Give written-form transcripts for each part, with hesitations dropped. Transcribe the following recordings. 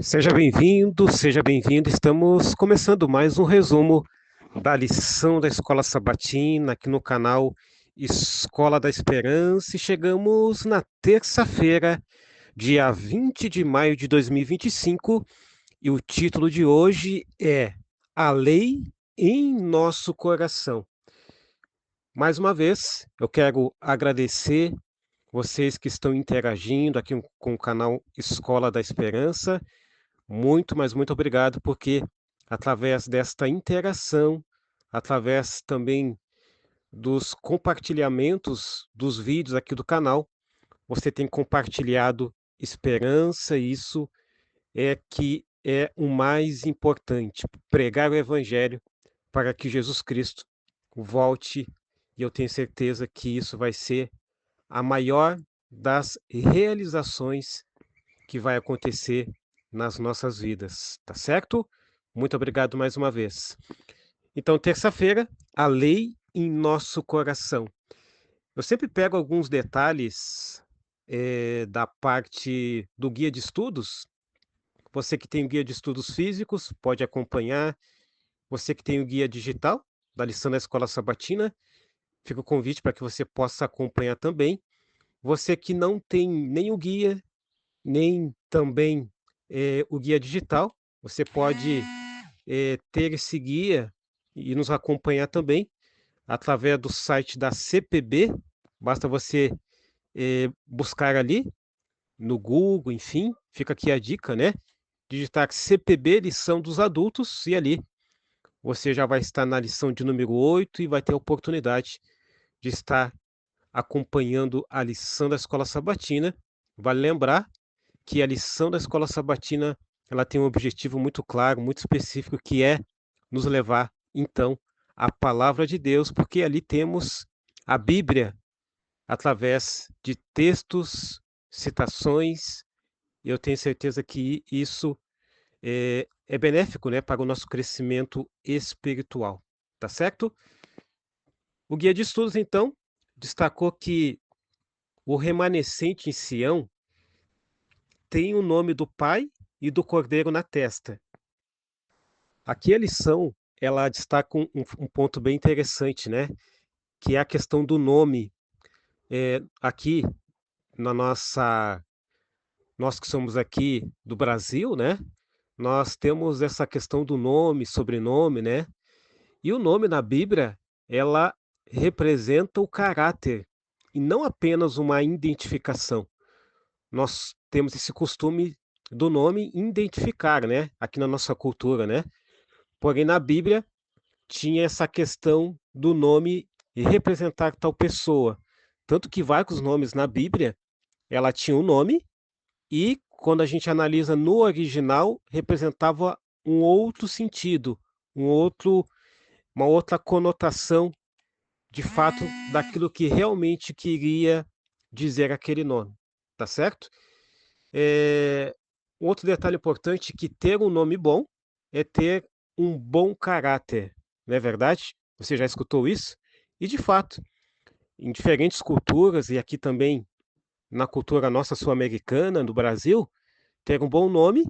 Seja bem-vindo, seja bem-vindo. Estamos começando mais um resumo da lição da Escola Sabatina aqui no canal Escola da Esperança e chegamos na terça-feira, dia 20 de maio de 2025, e o título de hoje é A Lei em Nosso Coração. Mais uma vez, eu quero agradecer vocês que estão interagindo aqui com o canal Escola da Esperança. Muito, mas muito obrigado, porque através desta interação, através também dos compartilhamentos dos vídeos aqui do canal, você tem compartilhado esperança, e isso é que é o mais importante, pregar o evangelho para que Jesus Cristo volte, e eu tenho certeza que isso vai ser a maior das realizações que vai acontecer nas nossas vidas, tá certo? Muito obrigado mais uma vez. Então, terça-feira, a lei em nosso coração. Eu sempre pego alguns detalhes da parte do guia de estudos. Você que tem o guia de estudos físicos, pode acompanhar. Você que tem o guia digital da lição da Escola Sabatina, fica o convite para que você possa acompanhar também. Você que não tem nem o guia, nem também o guia digital, você pode ter esse guia e nos acompanhar também através do site da CPB. Basta você buscar ali no Google, enfim, fica aqui a dica, né? Digitar CPB, lição dos adultos, e ali você já vai estar na lição de número 8 e vai ter a oportunidade de estar acompanhando a lição da Escola Sabatina. Vale lembrar que a lição da Escola Sabatina, ela tem um objetivo muito claro, muito específico, que é nos levar, então, à palavra de Deus, porque ali temos a Bíblia através de textos, citações, e eu tenho certeza que isso é benéfico, né, para o nosso crescimento espiritual, tá certo? O guia de estudos, então, destacou que o remanescente em Sião tem o nome do Pai e do Cordeiro na testa. Aqui a lição, ela destaca um ponto bem interessante, né? Que é a questão do nome. Aqui, na nós que somos aqui do Brasil, né? Nós temos essa questão do nome, sobrenome, né? E o nome na Bíblia, ela representa o caráter e não apenas uma identificação. Nós temos esse costume do nome identificar, né? Aqui na nossa cultura, né? Porém, na Bíblia, tinha essa questão do nome representar tal pessoa. Tanto que vários nomes na Bíblia, ela tinha um nome e, quando a gente analisa no original, representava um outro sentido, um outro, uma outra conotação, de fato, daquilo que realmente queria dizer aquele nome, tá certo? É, outro detalhe importante, que ter um nome bom é ter um bom caráter, não é verdade? Você já escutou isso? E de fato, em diferentes culturas, e aqui também na cultura nossa sul-americana, no Brasil, ter um bom nome,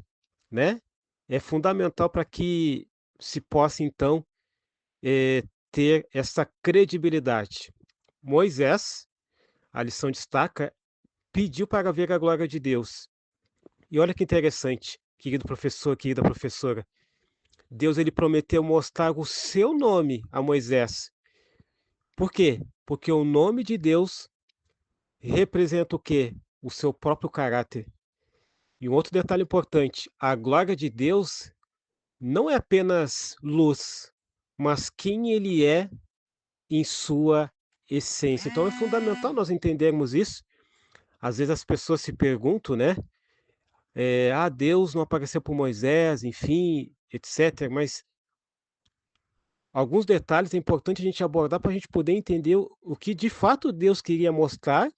né, é fundamental para que se possa então ter essa credibilidade. Moisés, a lição destaca, pediu para ver a glória de Deus. E olha que interessante, querido professor, querida professora. Deus ele prometeu mostrar o seu nome a Moisés. Por quê? Porque o nome de Deus representa o quê? O seu próprio caráter. E um outro detalhe importante, a glória de Deus não é apenas luz, mas quem ele é em sua essência. Então é fundamental nós entendermos isso. Às vezes as pessoas se perguntam, né? Deus não apareceu para Moisés, enfim, etc. Mas alguns detalhes é importante a gente abordar para a gente poder entender o que de fato Deus queria mostrar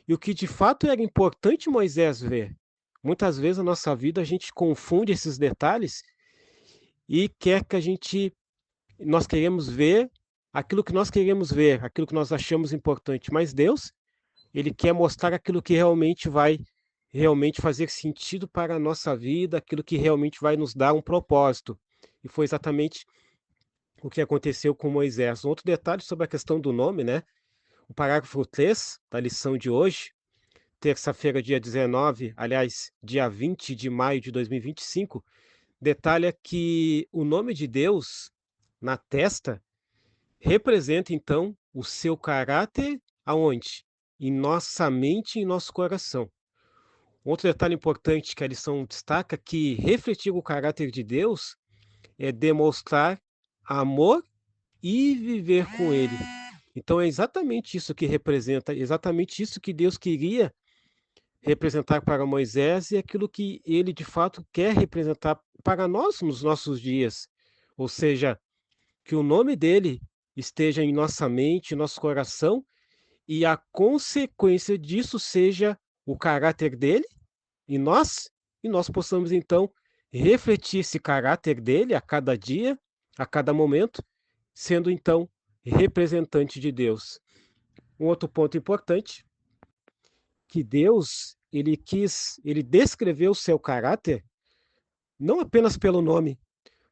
e o que de fato era importante Moisés ver. Muitas vezes na nossa vida a gente confunde esses detalhes e quer que nós queremos ver aquilo que nós queremos ver, aquilo que nós achamos importante, mas Deus, ele quer mostrar aquilo que realmente vai realmente fazer sentido para a nossa vida, aquilo que realmente vai nos dar um propósito. E foi exatamente o que aconteceu com Moisés. Um outro detalhe sobre a questão do nome, né? O parágrafo 3 da lição de hoje, terça-feira, dia 19, aliás, dia 20 de maio de 2025, detalha que o nome de Deus na testa representa, então, o seu caráter aonde? Em nossa mente e em nosso coração. Outro detalhe importante que a lição destaca é que refletir o caráter de Deus é demonstrar amor e viver com Ele. Então é exatamente isso que representa, exatamente isso que Deus queria representar para Moisés e aquilo que Ele de fato quer representar para nós nos nossos dias. Ou seja, que o nome dele esteja em nossa mente, nosso coração, e a consequência disso seja o caráter dele e nós possamos então refletir esse caráter dele a cada dia, a cada momento, sendo então representante de Deus. Um outro ponto importante, que Deus, ele descreveu o seu caráter não apenas pelo nome,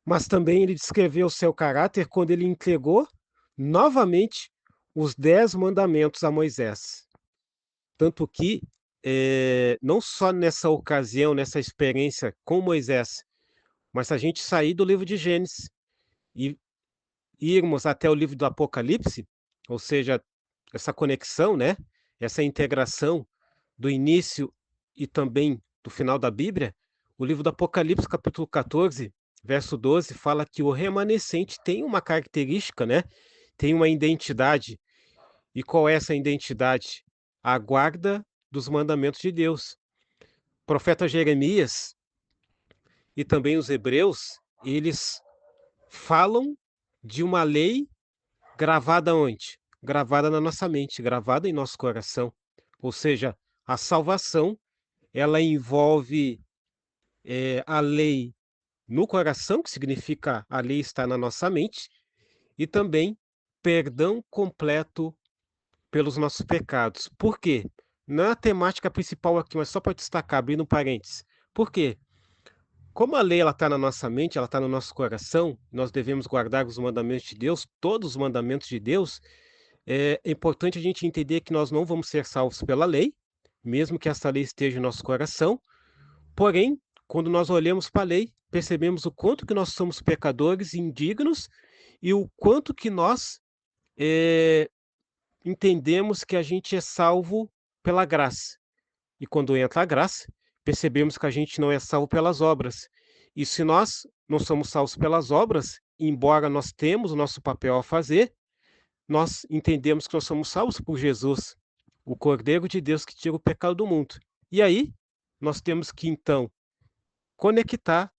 mas também ele descreveu o seu caráter quando ele entregou novamente os 10 mandamentos a Moisés. Tanto que, não só nessa ocasião, nessa experiência com Moisés, mas se a gente sair do livro de Gênesis e irmos até o livro do Apocalipse, ou seja, essa conexão, né, essa integração do início e também do final da Bíblia, o livro do Apocalipse, capítulo 14, verso 12, fala que o remanescente tem uma característica, né, tem uma identidade. E qual é essa identidade? A guarda dos mandamentos de Deus. O profeta Jeremias e também os hebreus, eles falam de uma lei gravada onde? Gravada na nossa mente, gravada em nosso coração. Ou seja, a salvação, ela envolve a lei no coração, que significa a lei está na nossa mente, e também perdão completo pelos nossos pecados. Por quê? Não é a temática principal aqui, mas só para destacar, abrindo um parênteses. Por quê? Como a lei está na nossa mente, ela está no nosso coração, nós devemos guardar os mandamentos de Deus, todos os mandamentos de Deus. É importante a gente entender que nós não vamos ser salvos pela lei, mesmo que essa lei esteja em nosso coração. Porém, quando nós olhamos para a lei, percebemos o quanto que nós somos pecadores e indignos e o quanto que nós entendemos que a gente é salvo pela graça. E quando entra a graça, percebemos que a gente não é salvo pelas obras. E se nós não somos salvos pelas obras, embora nós temos o nosso papel a fazer, nós entendemos que nós somos salvos por Jesus, o Cordeiro de Deus que tira o pecado do mundo. E aí, nós temos que então conectar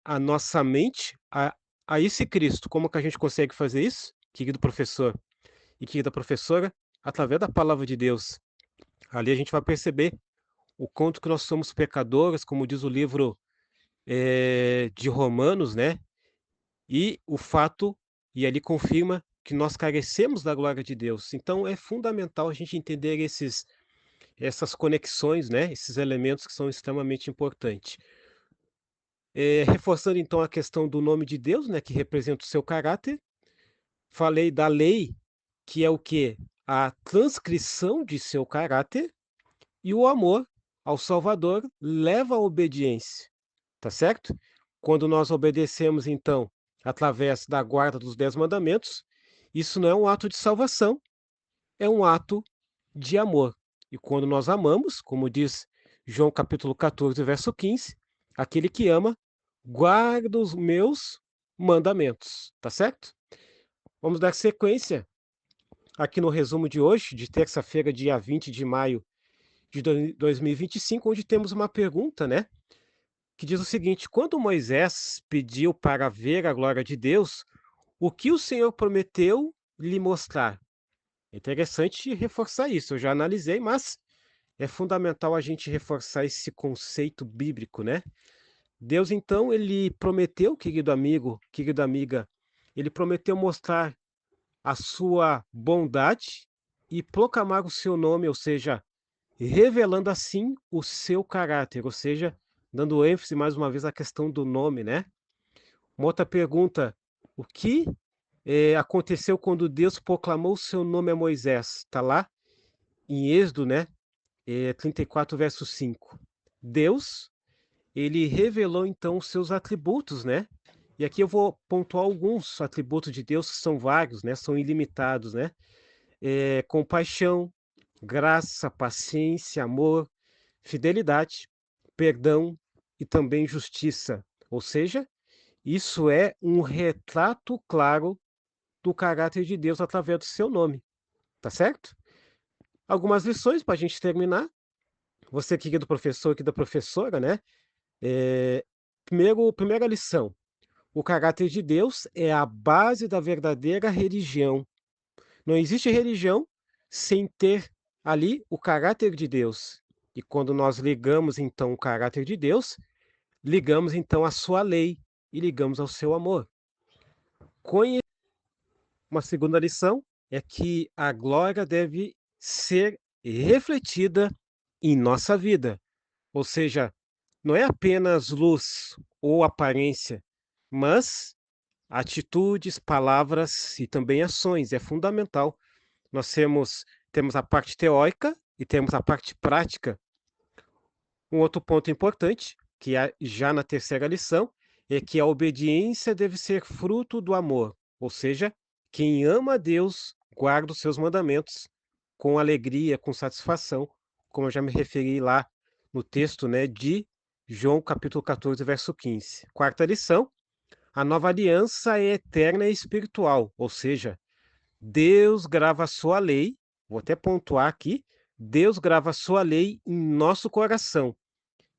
a nossa mente a esse Cristo. Como que a gente consegue fazer isso, querido professor e querida professora? Através da palavra de Deus. Ali a gente vai perceber o quanto que nós somos pecadores, como diz o livro de Romanos, né? E o fato, e ali confirma que nós carecemos da glória de Deus. Então é fundamental a gente entender essas conexões, né? Esses elementos que são extremamente importantes. Reforçando então a questão do nome de Deus, né? Que representa o seu caráter. Falei da lei, que é o quê? A transcrição de seu caráter. E o amor ao Salvador leva à obediência, tá certo? Quando nós obedecemos, então, através da guarda dos 10 mandamentos, isso não é um ato de salvação, é um ato de amor. E quando nós amamos, como diz João capítulo 14, verso 15, aquele que ama, guarda os meus mandamentos, tá certo? Vamos dar sequência aqui no resumo de hoje, de terça-feira, dia 20 de maio de 2025, onde temos uma pergunta, né? Que diz o seguinte: quando Moisés pediu para ver a glória de Deus, o que o Senhor prometeu lhe mostrar? É interessante reforçar isso. Eu já analisei, mas é fundamental a gente reforçar esse conceito bíblico, né? Deus, então, ele prometeu, querido amigo, querida amiga, ele prometeu mostrar a sua bondade e proclamar o seu nome, ou seja, revelando assim o seu caráter, ou seja, dando ênfase mais uma vez à questão do nome, né. Uma outra pergunta: o que, aconteceu quando Deus proclamou o seu nome a Moisés? Está lá em Êxodo, né, 34 verso 5. Deus, ele revelou então os seus atributos, né, e aqui eu vou pontuar alguns atributos de Deus que são vários, né, são ilimitados, né. Compaixão, graça, paciência, amor, fidelidade, perdão e também justiça. Ou seja, isso é um retrato claro do caráter de Deus através do seu nome, tá certo? Algumas lições para a gente terminar. Você que é do professor, aqui da professora, né? Eh, primeira lição: o caráter de Deus é a base da verdadeira religião. Não existe religião sem ter ali o caráter de Deus. E quando nós ligamos então o caráter de Deus, ligamos então a sua lei e ligamos ao seu amor. Conhe Uma segunda lição é que a glória deve ser refletida em nossa vida, ou seja, não é apenas luz ou aparência, mas atitudes, palavras e também ações, é fundamental. Nós temos a parte teórica e temos a parte prática. Um outro ponto importante, que é já na terceira lição, é que a obediência deve ser fruto do amor, ou seja, quem ama a Deus guarda os seus mandamentos com alegria, com satisfação, como eu já me referi lá no texto, né, de João capítulo 14, verso 15. Quarta lição: a nova aliança é eterna e espiritual, ou seja, Deus grava a sua lei, vou até pontuar aqui, Deus grava a sua lei em nosso coração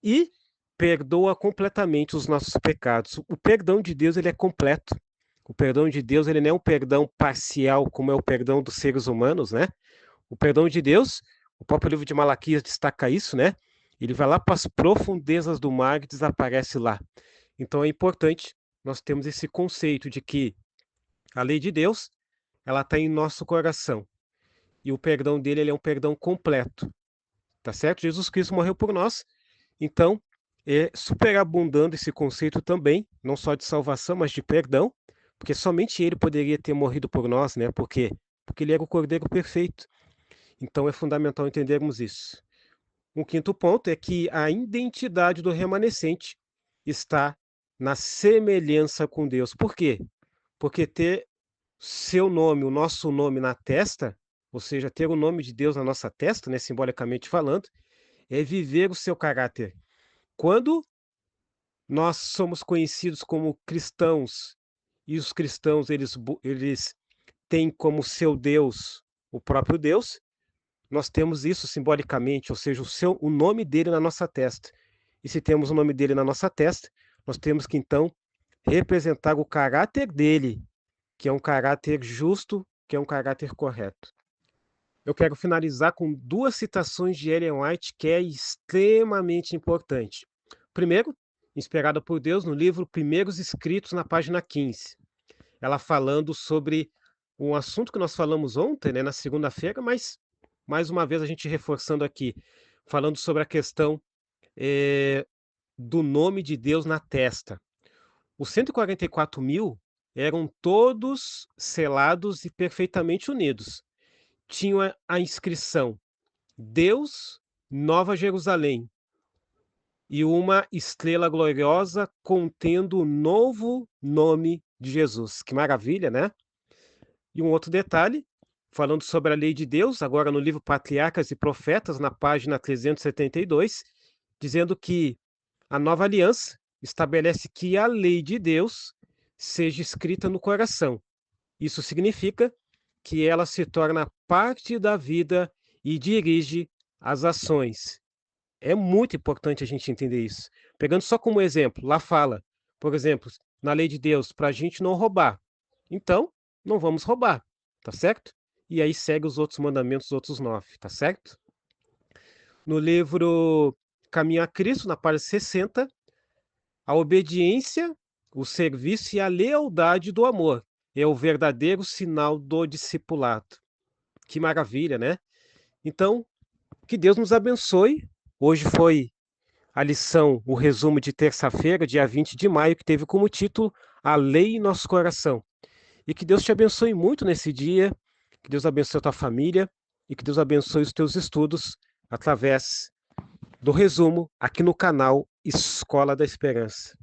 e perdoa completamente os nossos pecados. O perdão de Deus, ele é completo. O perdão de Deus, ele não é um perdão parcial, como é o perdão dos seres humanos, né? O perdão de Deus, o próprio livro de Malaquias destaca isso, né? Ele vai lá para as profundezas do mar e desaparece lá. Então é importante nós termos esse conceito de que a lei de Deus, ela está em nosso coração. E o perdão dele, ele é um perdão completo. Tá certo? Jesus Cristo morreu por nós. Então, é superabundando esse conceito também, não só de salvação, mas de perdão, porque somente ele poderia ter morrido por nós, né? Por quê? Porque ele era o Cordeiro perfeito. Então é fundamental entendermos isso. Um quinto ponto é que a identidade do remanescente está na semelhança com Deus. Por quê? Porque ter seu nome, o nosso nome na testa, ou seja, ter o nome de Deus na nossa testa, né, simbolicamente falando, é viver o seu caráter. Quando nós somos conhecidos como cristãos e os cristãos eles têm como seu Deus o próprio Deus, nós temos isso simbolicamente, ou seja, o nome dele na nossa testa. E se temos o nome dele na nossa testa, nós temos que então representar o caráter dele, que é um caráter justo, que é um caráter correto. Eu quero finalizar com duas citações de Ellen White que é extremamente importante. Primeiro, inspirada por Deus no livro Primeiros Escritos, na página 15. Ela falando sobre um assunto que nós falamos ontem, né, na segunda-feira, mas mais uma vez a gente reforçando aqui, falando sobre a questão do nome de Deus na testa. Os 144.000 eram todos selados e perfeitamente unidos. Tinham a inscrição Deus, Nova Jerusalém, e uma estrela gloriosa contendo o novo nome de Jesus. Que maravilha, né? E um outro detalhe, falando sobre a lei de Deus, agora no livro Patriarcas e Profetas, na página 372, dizendo que a nova aliança estabelece que a lei de Deus seja escrita no coração. Isso significa que ela se torna parte da vida e dirige as ações. É muito importante a gente entender isso. Pegando só como exemplo, lá fala, por exemplo, na lei de Deus, para a gente não roubar. Então, não vamos roubar, tá certo? E aí segue os outros mandamentos, os outros 9, tá certo? No livro Caminho a Cristo, na página 60, a obediência, o serviço e a lealdade do amor é o verdadeiro sinal do discipulado. Que maravilha, né? Então, Que Deus nos abençoe. Hoje foi a lição, o resumo de terça-feira, dia 20 de maio, que teve como título A Lei em Nosso Coração. E que Deus te abençoe muito nesse dia, que Deus abençoe a tua família e que Deus abençoe os teus estudos através do resumo aqui no canal Escola da Esperança.